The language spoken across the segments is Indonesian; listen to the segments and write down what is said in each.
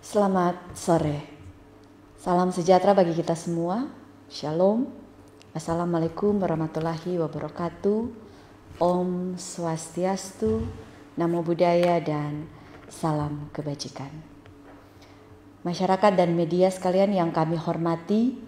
Selamat sore. Salam sejahtera bagi kita semua. Shalom. Assalamualaikum warahmatullahi wabarakatuh. Om Swastiastu, Namo Buddhaya, dan salam kebajikan. Masyarakat dan media sekalian yang kami hormati,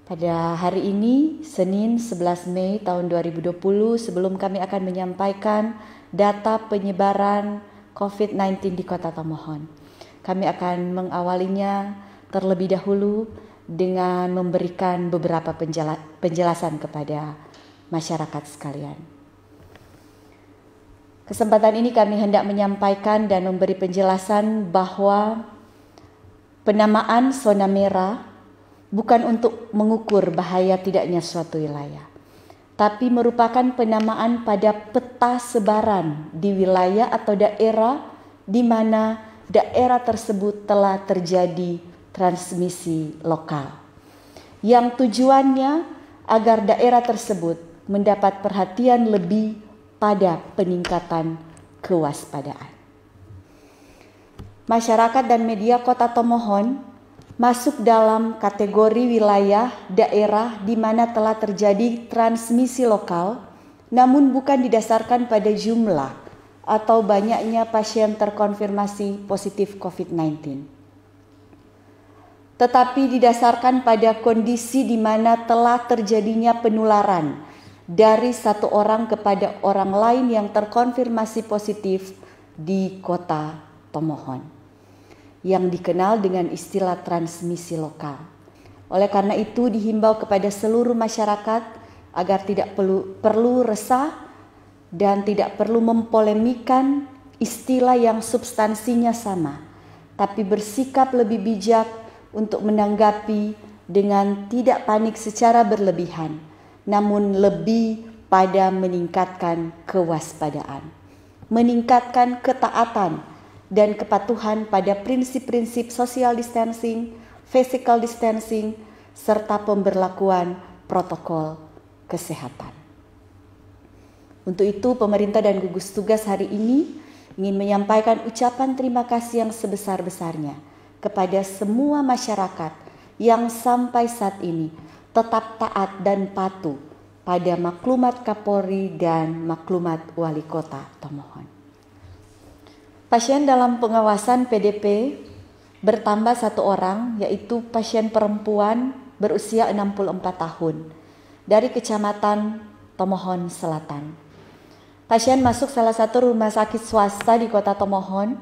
pada hari ini Senin 11 Mei tahun 2020, sebelum kami akan menyampaikan data penyebaran COVID-19 di Kota Tomohon, kami akan mengawalinya terlebih dahulu dengan memberikan beberapa penjelasan kepada masyarakat sekalian. Kesempatan ini kami hendak menyampaikan dan memberi penjelasan bahwa penamaan zona merah bukan untuk mengukur bahaya tidaknya suatu wilayah, tapi merupakan penamaan pada peta sebaran di wilayah atau daerah di mana daerah tersebut telah terjadi transmisi lokal, yang tujuannya agar daerah tersebut mendapat perhatian lebih pada peningkatan kewaspadaan. Masyarakat dan media Kota Tomohon masuk dalam kategori wilayah daerah di mana telah terjadi transmisi lokal, namun bukan didasarkan pada jumlah atau banyaknya pasien terkonfirmasi positif COVID-19, tetapi didasarkan pada kondisi di mana telah terjadinya penularan dari satu orang kepada orang lain yang terkonfirmasi positif di Kota Tomohon, yang dikenal dengan istilah transmisi lokal. Oleh karena itu dihimbau kepada seluruh masyarakat agar tidak perlu resah dan tidak perlu mempolemikan istilah yang substansinya sama, tapi bersikap lebih bijak untuk menanggapi dengan tidak panik secara berlebihan, namun lebih pada meningkatkan kewaspadaan, meningkatkan ketaatan dan kepatuhan pada prinsip-prinsip social distancing, physical distancing, serta pemberlakuan protokol kesehatan. Untuk itu, pemerintah dan gugus tugas hari ini ingin menyampaikan ucapan terima kasih yang sebesar-besarnya kepada semua masyarakat yang sampai saat ini tetap taat dan patuh pada maklumat Kapolri dan maklumat Wali Kota Tomohon. Pasien dalam pengawasan PDP bertambah 1 orang, yaitu pasien perempuan berusia 64 tahun dari Kecamatan Tomohon Selatan. Pasien masuk salah satu rumah sakit swasta di Kota Tomohon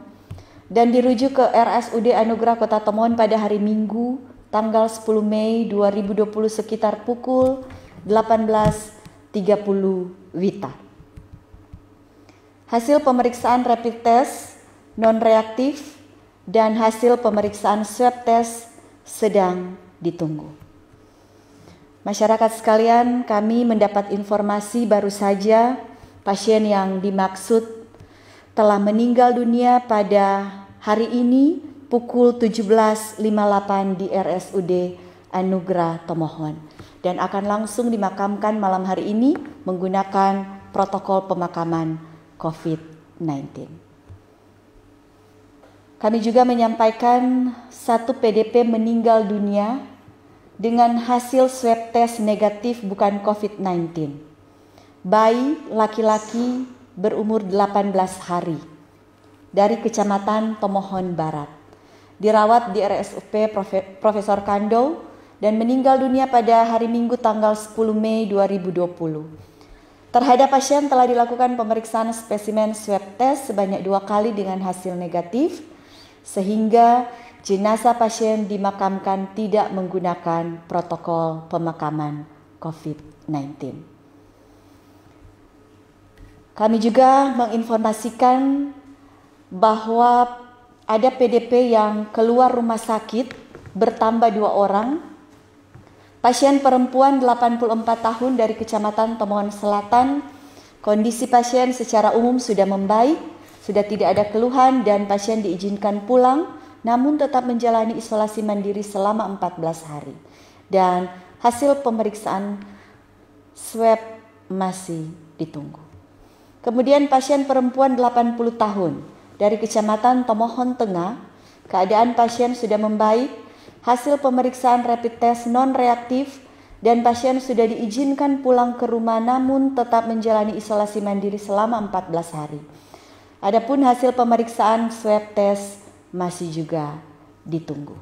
dan dirujuk ke RSUD Anugerah Kota Tomohon pada hari Minggu tanggal 10 Mei 2020 sekitar pukul 18.30 WITA. Hasil pemeriksaan rapid test non-reaktif dan hasil pemeriksaan swab test sedang ditunggu. Masyarakat sekalian, kami mendapat informasi baru saja pasien yang dimaksud telah meninggal dunia pada hari ini pukul 17.58 di RSUD Anugerah Tomohon dan akan langsung dimakamkan malam hari ini menggunakan protokol pemakaman COVID-19. Kami juga menyampaikan 1 PDP meninggal dunia dengan hasil swab test negatif bukan COVID-19. Bayi laki-laki berumur 18 hari dari Kecamatan Tomohon Barat, dirawat di RSUP Profesor Kando dan meninggal dunia pada hari Minggu tanggal 10 Mei 2020. Terhadap pasien telah dilakukan pemeriksaan spesimen swab test sebanyak 2 kali dengan hasil negatif, sehingga jenazah pasien dimakamkan tidak menggunakan protokol pemakaman COVID-19. Kami juga menginformasikan bahwa ada PDP yang keluar rumah sakit bertambah 2 orang. Pasien perempuan 84 tahun dari Kecamatan Tomohon Selatan. Kondisi pasien secara umum sudah membaik, sudah tidak ada keluhan dan pasien diizinkan pulang, namun tetap menjalani isolasi mandiri selama 14 hari. Dan hasil pemeriksaan swab masih ditunggu. Kemudian pasien perempuan 80 tahun dari Kecamatan Tomohon Tengah Keadaan pasien sudah membaik, hasil pemeriksaan rapid test non-reaktif, dan pasien sudah diizinkan pulang ke rumah namun tetap menjalani isolasi mandiri selama 14 hari. Adapun hasil pemeriksaan swab test masih juga ditunggu.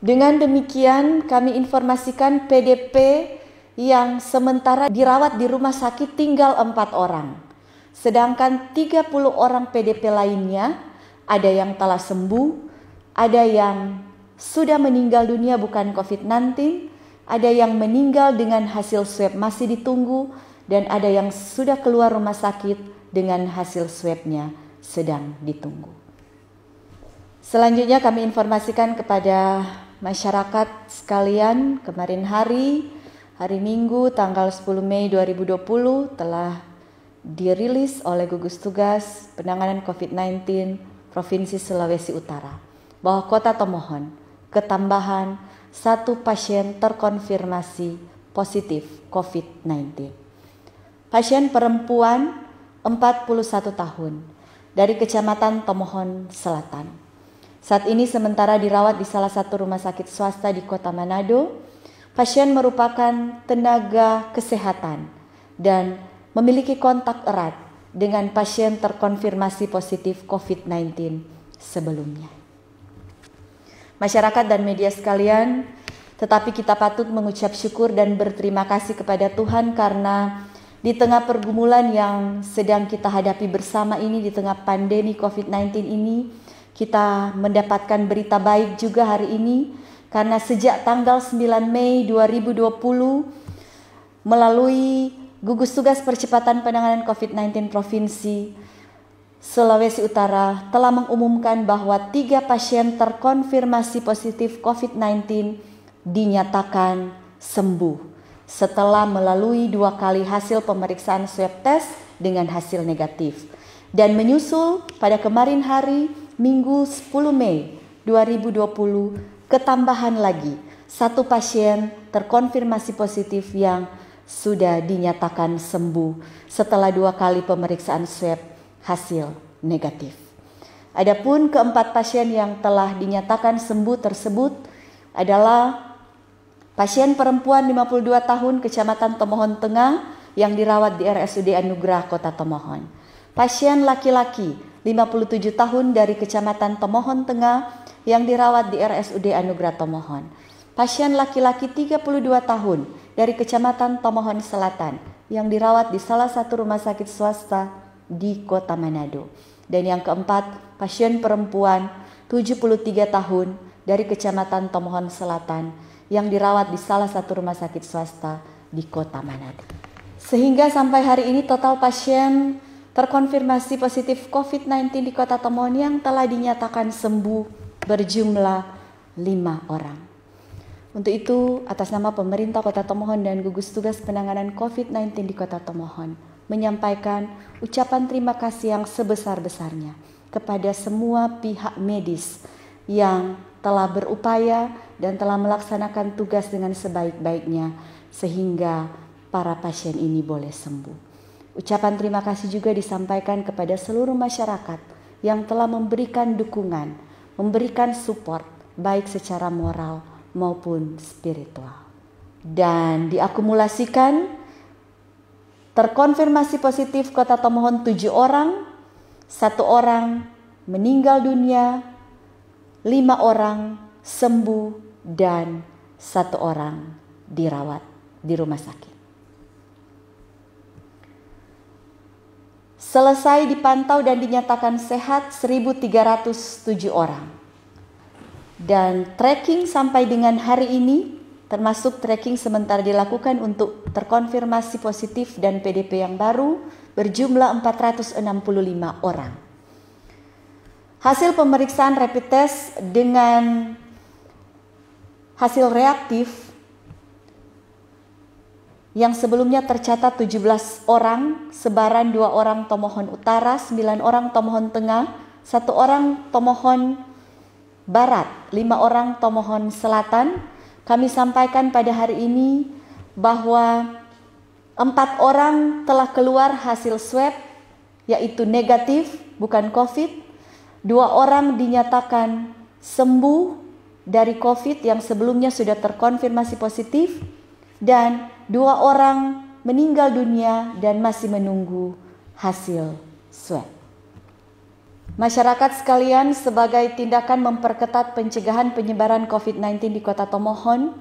Dengan demikian kami informasikan PDP yang sementara dirawat di rumah sakit tinggal 4 orang. Sedangkan 30 orang PDP lainnya ada yang telah sembuh, ada yang sudah meninggal dunia bukan COVID-19, ada yang meninggal dengan hasil swab masih ditunggu, dan ada yang sudah keluar rumah sakit dengan hasil swabnya sedang ditunggu. Selanjutnya kami informasikan kepada masyarakat sekalian, kemarin hari Minggu tanggal 10 Mei 2020 telah dirilis oleh Gugus Tugas Penanganan COVID-19 Provinsi Sulawesi Utara bahwa Kota Tomohon ketambahan 1 pasien terkonfirmasi positif COVID-19. Pasien perempuan 41 tahun dari Kecamatan Tomohon Selatan. Saat ini sementara dirawat di salah satu rumah sakit swasta di Kota Manado. Pasien merupakan tenaga kesehatan dan memiliki kontak erat dengan pasien terkonfirmasi positif COVID-19 sebelumnya. Masyarakat dan media sekalian, tetapi kita patut mengucap syukur dan berterima kasih kepada Tuhan karena di tengah pergumulan yang sedang kita hadapi bersama ini, di tengah pandemi COVID-19 ini, kita mendapatkan berita baik juga hari ini, karena sejak tanggal 9 Mei 2020 melalui Gugus Tugas Percepatan Penanganan COVID-19 Provinsi Sulawesi Utara telah mengumumkan bahwa 3 pasien terkonfirmasi positif COVID-19 dinyatakan sembuh setelah melalui 2 kali hasil pemeriksaan swab test dengan hasil negatif. Dan menyusul pada kemarin hari Minggu 10 Mei 2020 ketambahan lagi 1 pasien terkonfirmasi positif yang sudah dinyatakan sembuh setelah 2 kali pemeriksaan swab hasil negatif. Adapun keempat pasien yang telah dinyatakan sembuh tersebut adalah pasien perempuan 52 tahun Kecamatan Tomohon Tengah yang dirawat di RSUD Anugerah Kota Tomohon. Pasien laki-laki 57 tahun dari Kecamatan Tomohon Tengah yang dirawat di RSUD Anugerah Tomohon. Pasien laki-laki 32 tahun dari Kecamatan Tomohon Selatan yang dirawat di salah satu rumah sakit swasta di Kota Manado. Dan yang keempat, pasien perempuan 73 tahun dari Kecamatan Tomohon Selatan yang dirawat di salah satu rumah sakit swasta di Kota Manado. Sehingga sampai hari ini total pasien terkonfirmasi positif COVID-19 di Kota Tomohon yang telah dinyatakan sembuh berjumlah 5 orang. Untuk itu, atas nama pemerintah Kota Tomohon dan Gugus Tugas Penanganan COVID-19 di Kota Tomohon, menyampaikan ucapan terima kasih yang sebesar-besarnya kepada semua pihak medis yang telah berupaya dan telah melaksanakan tugas dengan sebaik-baiknya sehingga para pasien ini boleh sembuh. Ucapan terima kasih juga disampaikan kepada seluruh masyarakat yang telah memberikan dukungan, memberikan support baik secara moral maupun spiritual. Dan diakumulasikan terkonfirmasi positif Kota Tomohon 7 orang, 1 orang meninggal dunia, 5 orang sembuh, dan 1 orang dirawat di rumah sakit. Selesai dipantau dan dinyatakan sehat 1.307 orang. Dan tracking sampai dengan hari ini, termasuk tracking sementara dilakukan untuk terkonfirmasi positif dan PDP yang baru, berjumlah 465 orang. Hasil pemeriksaan rapid test dengan hasil reaktif yang sebelumnya tercatat 17 orang, sebaran 2 orang Tomohon Utara, 9 orang Tomohon Tengah, 1 orang Tomohon Barat, 5 orang Tomohon Selatan. Kami sampaikan pada hari ini bahwa 4 orang telah keluar hasil swab yaitu negatif, bukan COVID. 2 orang dinyatakan sembuh dari COVID yang sebelumnya sudah terkonfirmasi positif, dan 2 orang meninggal dunia dan masih menunggu hasil swab. Masyarakat sekalian, sebagai tindakan memperketat pencegahan penyebaran COVID-19 di Kota Tomohon,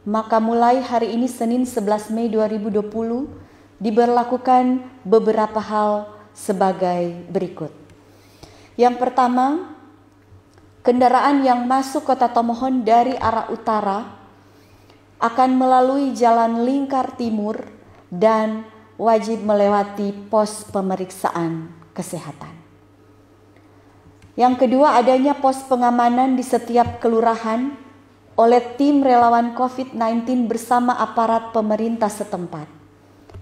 maka mulai hari ini Senin 11 Mei 2020 diberlakukan beberapa hal sebagai berikut. Yang pertama, kendaraan yang masuk Kota Tomohon dari arah utara akan melalui jalan lingkar timur dan wajib melewati pos pemeriksaan kesehatan. Yang kedua, adanya pos pengamanan di setiap kelurahan oleh tim relawan COVID-19 bersama aparat pemerintah setempat.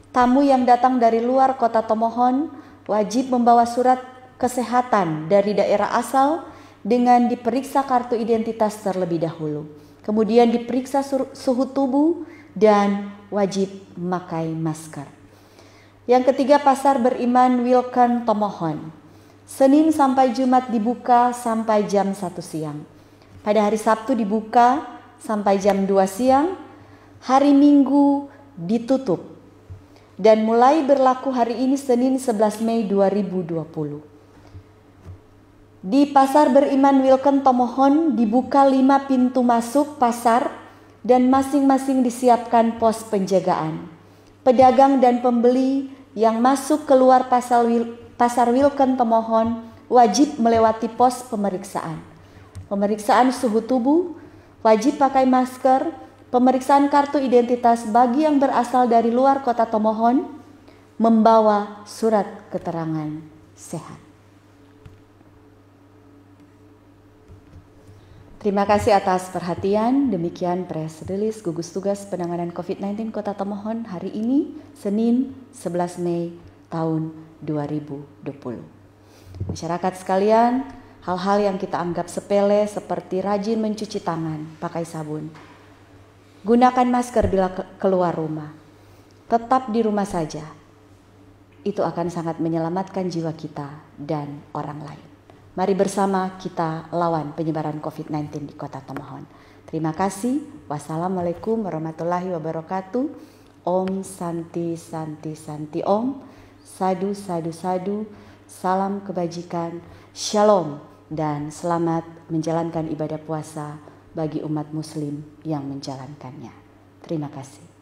Tamu yang datang dari luar Kota Tomohon wajib membawa surat kesehatan dari daerah asal dengan diperiksa kartu identitas terlebih dahulu. Kemudian diperiksa suhu tubuh dan wajib memakai masker. Yang ketiga, Pasar Beriman Wilken Tomohon. Senin sampai Jumat dibuka sampai jam 1 siang. Pada hari Sabtu dibuka sampai jam 2 siang. Hari Minggu ditutup. Dan mulai berlaku hari ini Senin 11 Mei 2020. Di Pasar Beriman Wilken Tomohon dibuka 5 pintu masuk pasar dan masing-masing disiapkan pos penjagaan. Pedagang dan pembeli yang masuk keluar Pasar Wilken Tomohon wajib melewati pos pemeriksaan. Pemeriksaan suhu tubuh, wajib pakai masker, pemeriksaan kartu identitas bagi yang berasal dari luar Kota Tomohon, membawa surat keterangan sehat. Terima kasih atas perhatian. Demikian press release gugus tugas penanganan COVID-19 Kota Tomohon hari ini, Senin 11 Mei tahun 2020. Masyarakat sekalian, hal-hal yang kita anggap sepele seperti rajin mencuci tangan, pakai sabun, gunakan masker bila keluar rumah, tetap di rumah saja, itu akan sangat menyelamatkan jiwa kita dan orang lain. Mari bersama kita lawan penyebaran COVID-19 di Kota Tomohon. Terima kasih. Wassalamualaikum warahmatullahi wabarakatuh. Om Santi Santi Santi Om. Sadu Sadu Sadu. Salam kebajikan. Shalom dan selamat menjalankan ibadah puasa bagi umat muslim yang menjalankannya. Terima kasih.